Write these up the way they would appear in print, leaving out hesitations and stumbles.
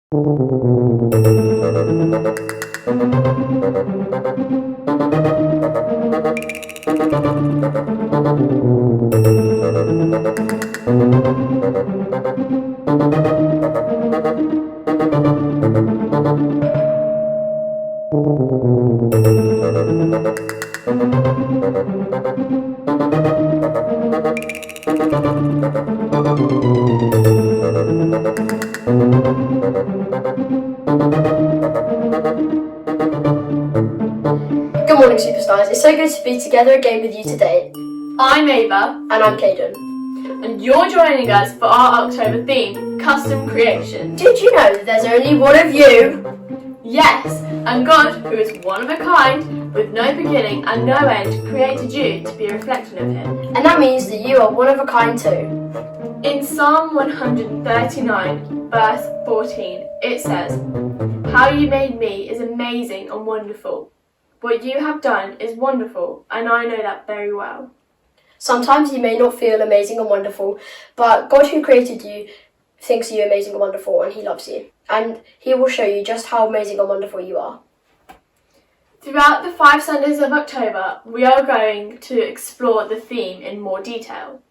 Good morning, Superstars. It's so good to be together again with you today. I'm Ava. And I'm Caden. And you're joining us for our October theme, Custom Creation. Did you know that there's only one of you? Yes, and God, who is one of a kind, with no beginning and no end, created you to be a reflection of Him. And that means that you are one of a kind too. In Psalm 139, verse 14, it says, "How you made me is amazing and wonderful. What you have done is wonderful, and I know that very well." Sometimes you may not feel amazing and wonderful, but God who created you thinks you amazing and wonderful, and He loves you. And He will show you just how amazing and wonderful you are. Throughout the 5 Sundays of October, we are going to explore the theme in more detail.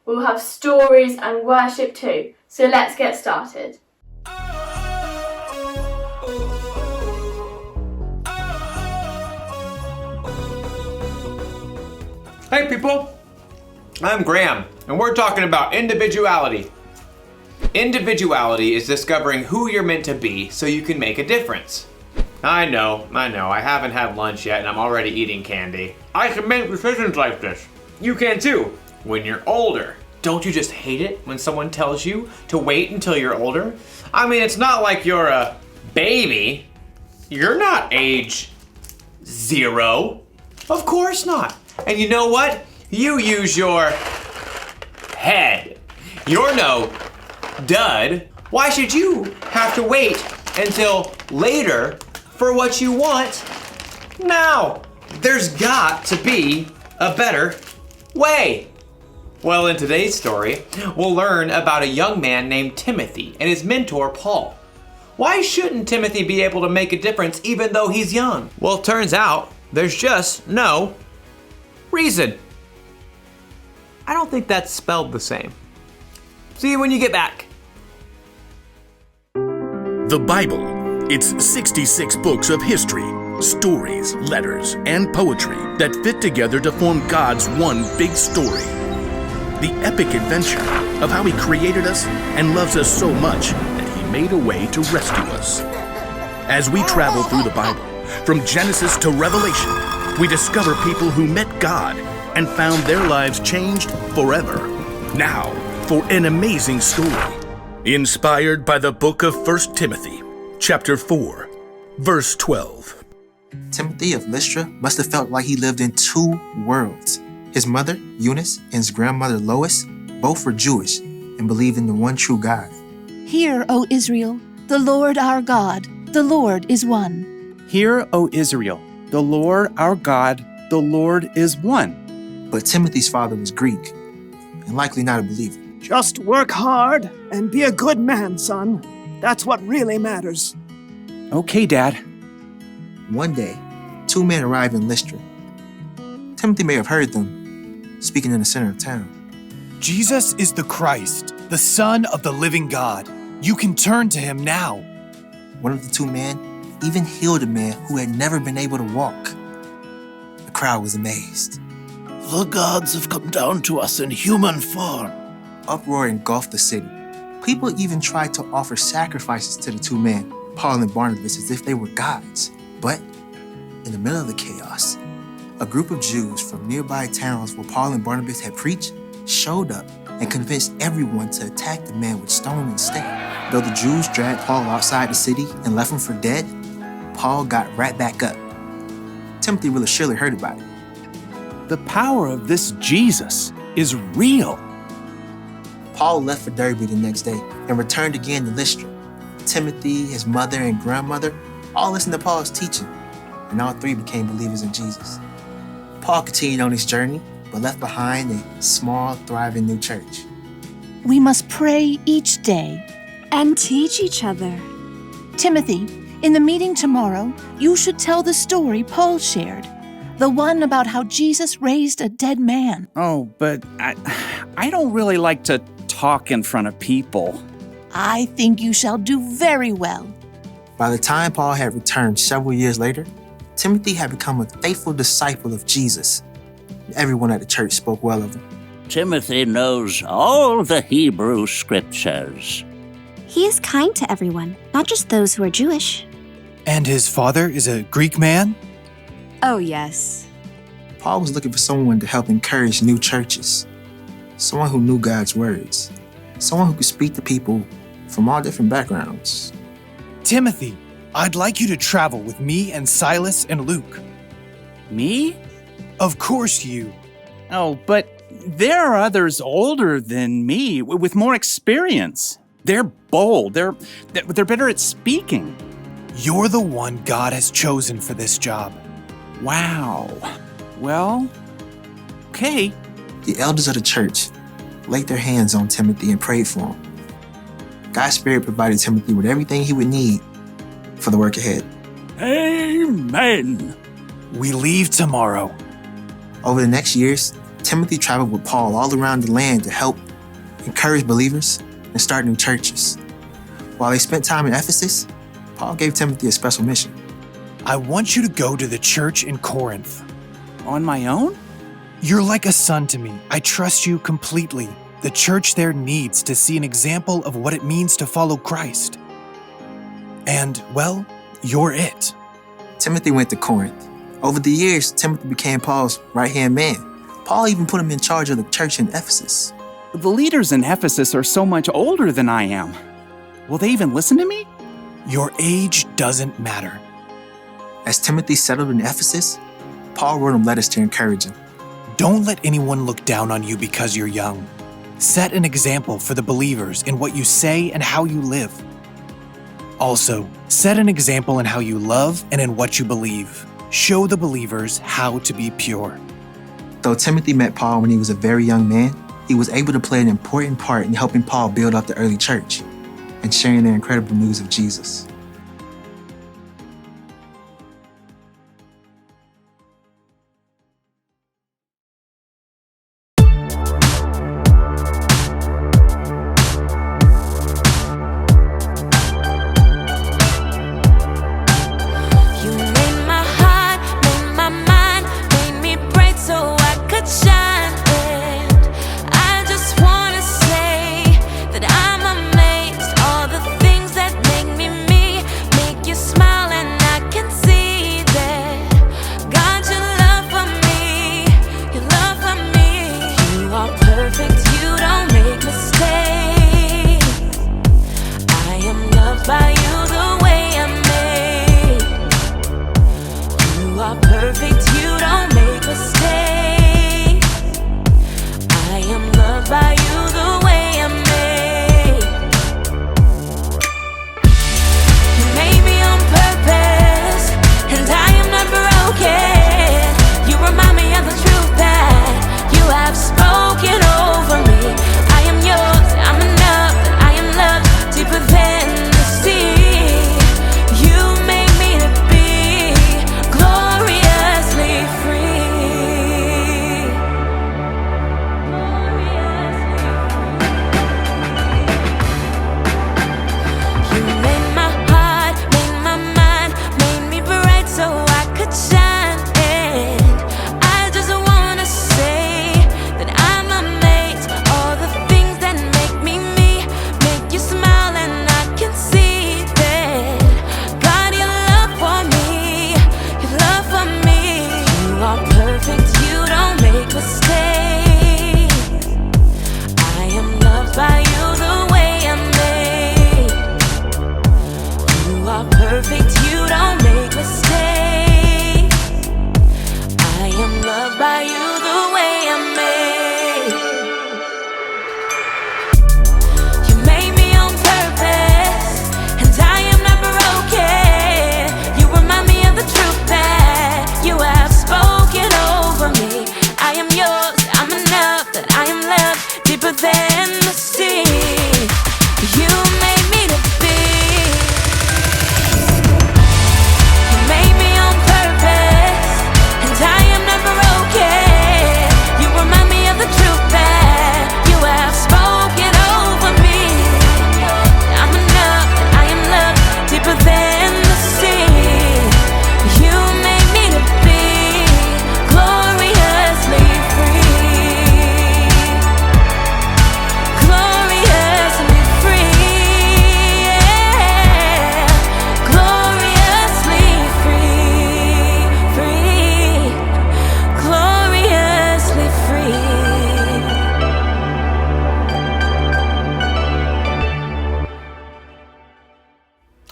We'll have stories and worship too, so let's get started. Hey people, I'm Graham, and we're talking about individuality. Individuality is discovering who you're meant to be so you can make a difference. I know, I haven't had lunch yet and I'm already eating candy. I can make decisions like this. You can too, when you're older. Don't you just hate it when someone tells you to wait until you're older? I mean, it's not like you're a baby. You're not age 0. Of course not. And you know what? You use your head. You're no dud. Why should you have to wait until later for what you want now? There's got to be a better way. Well, in today's story, we'll learn about a young man named Timothy and his mentor, Paul. Why shouldn't Timothy be able to make a difference even though he's young? Well, it turns out there's just no reason. I don't think that's spelled the same. See you when you get back. The Bible. It's 66 books of history, stories, letters, and poetry that fit together to form God's one big story. The epic adventure of how He created us and loves us so much that He made a way to rescue us. As we travel through the Bible, from Genesis to Revelation, we discover people who met God and found their lives changed forever. Now, for an amazing story, inspired by the book of 1 Timothy, chapter 4, verse 12. Timothy of Lystra must have felt like he lived in two worlds. His mother, Eunice, and his grandmother, Lois, both were Jewish and believed in the one true God. Hear, O Israel, the Lord our God, the Lord is one. Hear, O Israel, the Lord our God, the Lord is one. But Timothy's father was Greek and likely not a believer. Just work hard and be a good man, son. That's what really matters. Okay, Dad. One day, two men arrived in Lystra. Timothy may have heard them speaking in the center of town. Jesus is the Christ, the Son of the living God. You can turn to Him now. One of the two men even healed a man who had never been able to walk. The crowd was amazed. The gods have come down to us in human form. Uproar engulfed the city. People even tried to offer sacrifices to the two men, Paul and Barnabas, as if they were gods. But in the middle of the chaos, a group of Jews from nearby towns where Paul and Barnabas had preached showed up and convinced everyone to attack the man with stone instead. Though the Jews dragged Paul outside the city and left him for dead, Paul got right back up. Timothy really surely heard about it. The power of this Jesus is real. Paul left for Derbe the next day and returned again to Lystra. Timothy, his mother, and grandmother all listened to Paul's teaching, and all three became believers in Jesus. Paul continued on his journey, but left behind a small, thriving new church. We must pray each day and teach each other. Timothy, in the meeting tomorrow, you should tell the story Paul shared. The one about how Jesus raised a dead man. Oh, but I don't really like to talk in front of people. I think you shall do very well. By the time Paul had returned several years later, Timothy had become a faithful disciple of Jesus. Everyone at the church spoke well of him. Timothy knows all the Hebrew scriptures. He is kind to everyone, not just those who are Jewish. And his father is a Greek man? Oh, yes. Paul was looking for someone to help encourage new churches. Someone who knew God's words. Someone who could speak to people from all different backgrounds. Timothy, I'd like you to travel with me and Silas and Luke. Me? Of course you. Oh, but there are others older than me with more experience. They're bold. They're better at speaking. You're the one God has chosen for this job. Wow. Well, okay. The elders of the church laid their hands on Timothy and prayed for him. God's Spirit provided Timothy with everything he would need for the work ahead. Amen. We leave tomorrow. Over the next years, Timothy traveled with Paul all around the land to help encourage believers and start new churches. While they spent time in Ephesus, Paul gave Timothy a special mission. I want you to go to the church in Corinth. On my own? You're like a son to me. I trust you completely. The church there needs to see an example of what it means to follow Christ. And, well, you're it. Timothy went to Corinth. Over the years, Timothy became Paul's right-hand man. Paul even put him in charge of the church in Ephesus. The leaders in Ephesus are so much older than I am. Will they even listen to me? Your age doesn't matter. As Timothy settled in Ephesus, Paul wrote him letters to encourage him. Don't let anyone look down on you because you're young. Set an example for the believers in what you say and how you live. Also, set an example in how you love and in what you believe. Show the believers how to be pure. Though Timothy met Paul when he was a very young man, he was able to play an important part in helping Paul build up the early church and sharing their incredible news of Jesus.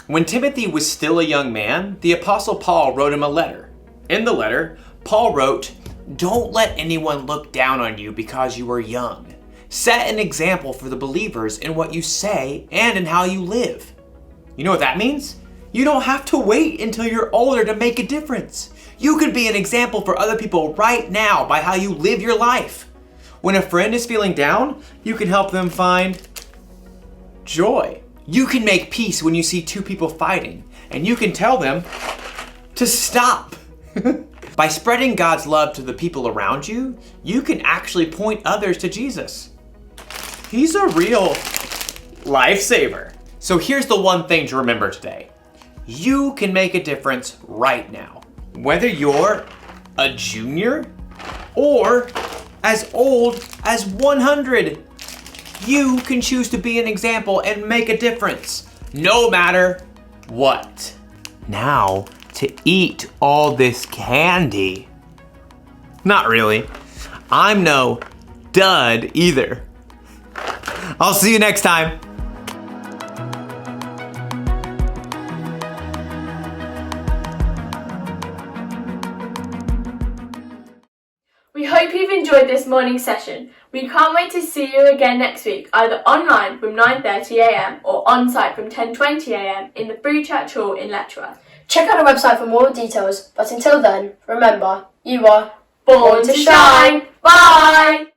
When Timothy was still a young man, the Apostle Paul wrote him a letter. In the letter, Paul wrote, "Don't let anyone look down on you because you are young. Set an example for the believers in what you say and in how you live." You know what that means? You don't have to wait until you're older to make a difference. You could be an example for other people right now by how you live your life. When a friend is feeling down, you can help them find joy. You can make peace when you see two people fighting, and you can tell them to stop. By spreading God's love to the people around you, you can actually point others to Jesus. He's a real lifesaver. So here's the one thing to remember today. You can make a difference right now. Whether you're a junior or as old as 100, you can choose to be an example and make a difference, no matter what. Now, to eat all this candy. Not really. I'm no dud either. I'll see you next time. We hope you've enjoyed this morning's session. We can't wait to see you again next week, either online from 9:30 a.m. or on-site from 10:20 a.m. in the Free Church Hall in Letchworth. Check out our website for more details, but until then, remember, you are Born to shine. Bye!